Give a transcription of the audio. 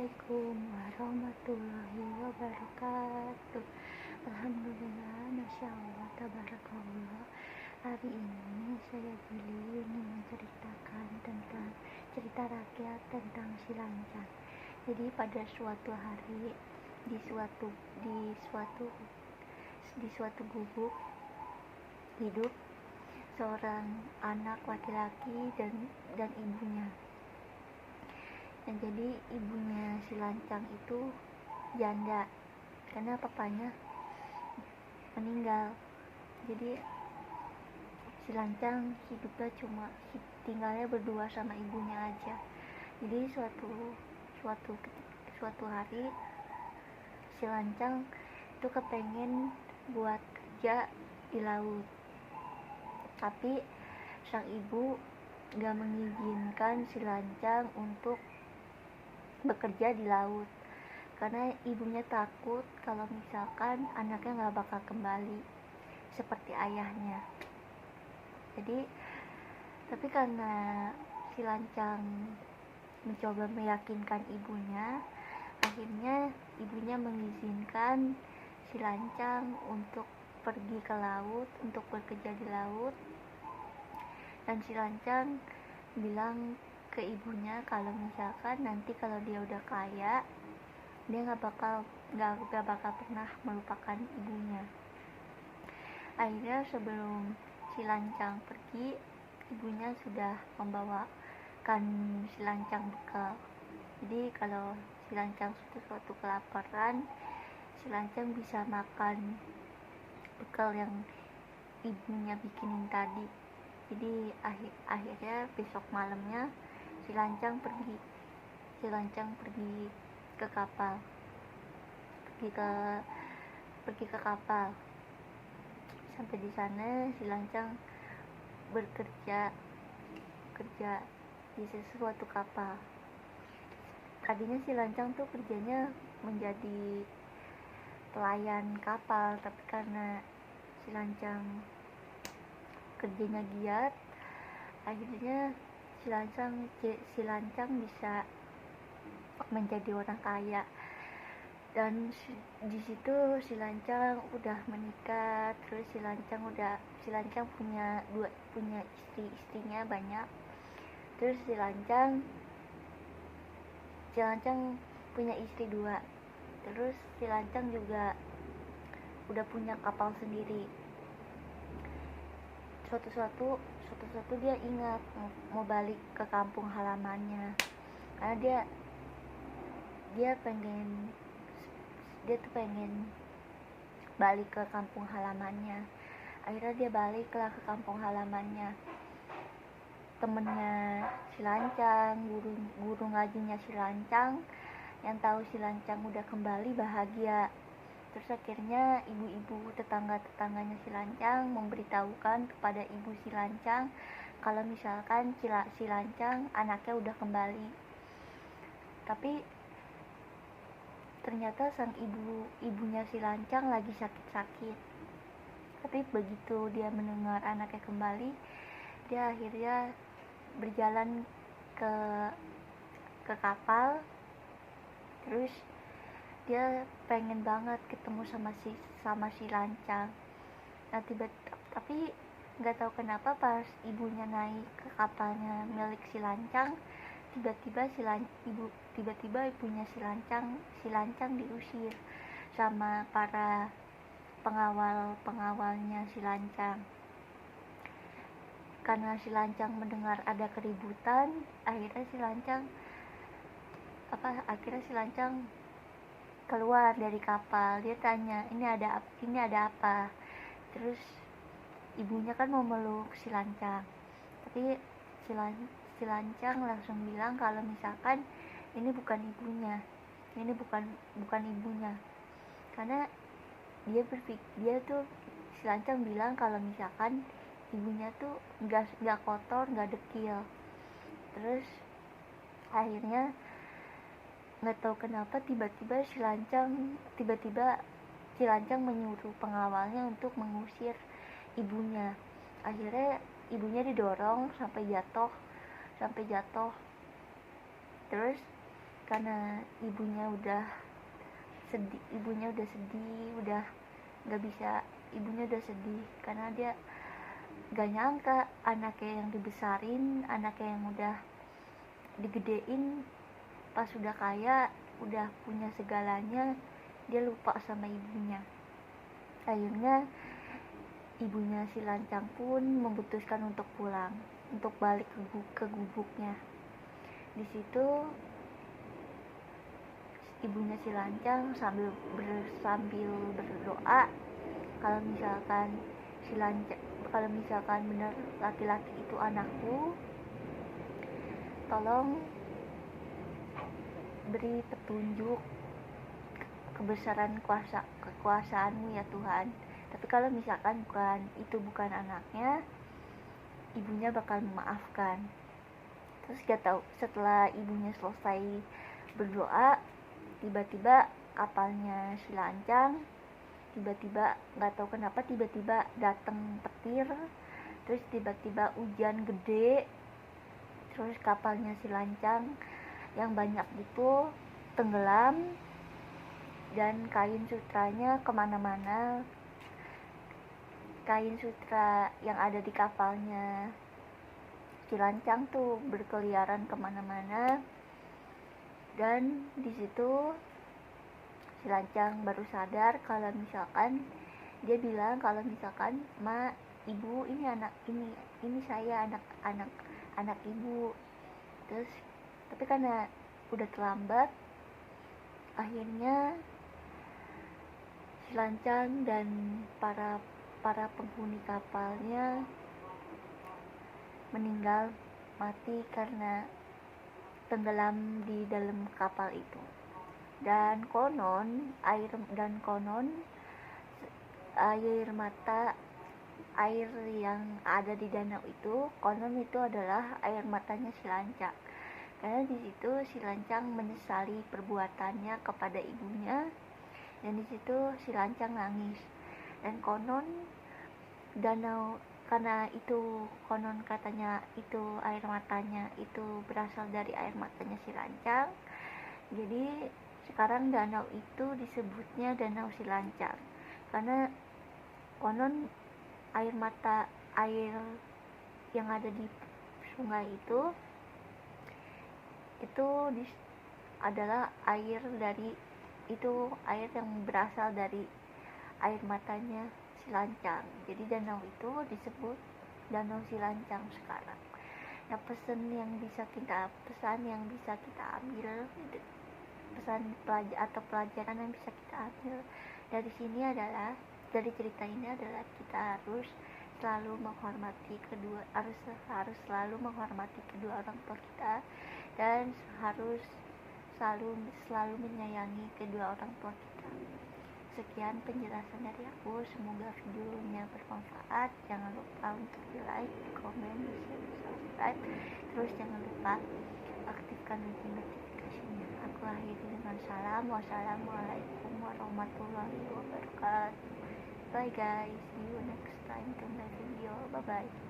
Assalamualaikum warahmatullahi wabarakatuh. Alhamdulillah, Masya Allah, tabarakallah. Hari ini saya Billy ingin menceritakan tentang cerita rakyat tentang si lancang. Jadi pada suatu hari di suatu gubuk hidup seorang anak laki-laki dan ibunya. Dan jadi ibunya si lancang itu janda karena papanya meninggal. Jadi si lancang hidupnya tinggalnya berdua sama ibunya aja. Jadi suatu hari si lancang itu kepengen buat kerja di laut, tapi sang ibu gak mengizinkan si lancang untuk bekerja di laut karena ibunya takut kalau misalkan anaknya gak bakal kembali seperti ayahnya. Jadi tapi karena si lancang mencoba meyakinkan ibunya, akhirnya ibunya mengizinkan si lancang untuk pergi ke laut, untuk bekerja di laut. Dan si lancang bilang ke ibunya kalau misalkan nanti kalau dia udah kaya, dia gak bakal pernah melupakan ibunya. Akhirnya sebelum si lancang pergi, ibunya sudah membawakan si lancang bekal. Jadi kalau si lancang suatu kelaparan, si lancang bisa makan bekal yang ibunya bikinin tadi. Jadi akhirnya besok malamnya si lancang pergi ke kapal, pergi ke kapal. Sampai di sana si lancang kerja di sesuatu kapal. Tadinya si lancang tuh kerjanya menjadi pelayan kapal, tapi karena si lancang kerjanya giat, akhirnya si lancang bisa menjadi orang kaya. Dan di situ si lancang udah menikah, terus si lancang punya istrinya banyak. Terus si lancang punya istri 2. Terus si lancang juga udah punya kapal sendiri. Suatu dia ingat mau balik ke kampung halamannya, karena dia pengen balik ke kampung halamannya. Akhirnya dia baliklah ke kampung halamannya. Temennya si lancang, guru ngajinya si lancang, yang tahu si lancang udah kembali bahagia. Terus akhirnya ibu-ibu tetangga-tetangganya si lancang memberitahukan kepada ibu si lancang kalau misalkan si lancang anaknya udah kembali. Tapi ternyata sang ibunya si lancang lagi sakit-sakit. Tapi begitu dia mendengar anaknya kembali, dia akhirnya berjalan ke kapal. Terus dia pengen banget ketemu sama si lancang. Nah, tapi nggak tahu kenapa pas ibunya naik ke kapalnya milik si lancang, tiba-tiba ibunya si lancang diusir sama para pengawalnya si lancang. Karena si lancang mendengar ada keributan, akhirnya si lancang keluar dari kapal. Dia tanya, ini ada apa? Terus ibunya kan mau meluk si lancang, tapi si lancang langsung bilang kalau misalkan ini bukan ibunya, karena si lancang bilang kalau misalkan ibunya tuh nggak kotor, nggak dekil. Terus akhirnya nggak tahu kenapa tiba-tiba si lancang menyuruh pengawalnya untuk mengusir ibunya. Akhirnya ibunya didorong sampai jatuh. Terus karena ibunya udah sedih, udah nggak bisa, ibunya udah sedih karena dia gak nyangka anaknya yang dibesarin, anaknya yang udah digedein, pas udah kaya, udah punya segalanya, dia lupa sama ibunya. Akhirnya ibunya si Lancang pun memutuskan untuk pulang, untuk balik ke gubuknya. Di situ ibunya si Lancang sambil berdoa kalau misalkan benar laki-laki itu anakku, tolong beri petunjuk kebesaran kekuasaanmu ya Tuhan. Tapi kalau misalkan bukan anaknya, ibunya bakal memaafkan. Terus gak tahu, setelah ibunya selesai berdoa, tiba-tiba kapalnya si Lancang nggak tahu kenapa tiba-tiba datang petir, terus tiba-tiba hujan gede, terus kapalnya si Lancang yang banyak itu tenggelam, dan kain sutranya kemana-mana. Kain sutra yang ada di kapalnya si Lancang tuh berkeliaran kemana-mana, dan di situ si Lancang baru sadar kalau misalkan dia bilang kalau misalkan, "Ma, ibu, ini saya anak ibu." Terus tapi karena udah terlambat, akhirnya si Lancang dan para penghuni kapalnya meninggal mati karena tenggelam di dalam kapal itu. Dan konon air yang ada di danau itu, konon itu adalah air matanya si Lancang. Karena di situ si Lancang menyesali perbuatannya kepada ibunya, dan di situ si Lancang nangis. Dan konon katanya itu air matanya itu berasal dari air matanya si Lancang. Jadi sekarang danau itu disebutnya Danau Si Lancang karena konon air yang ada di sungai itu adalah air yang berasal dari air matanya si Lancang. Jadi danau itu disebut Danau Si Lancang sekarang. Nah, pesan yang bisa kita ambil, pelajaran yang bisa kita ambil dari cerita ini adalah kita harus selalu menghormati kedua orang tua kita, dan harus selalu menyayangi kedua orang tua kita. Sekian penjelasan dari aku, semoga videonya bermanfaat. Jangan lupa untuk di like, komen, share, subscribe. Terus jangan lupa aktifkan notifikasinya. Aku akhiri dengan salam. Wassalamualaikum warahmatullahi wabarakatuh. Bye guys, see you next time to my video. Bye bye.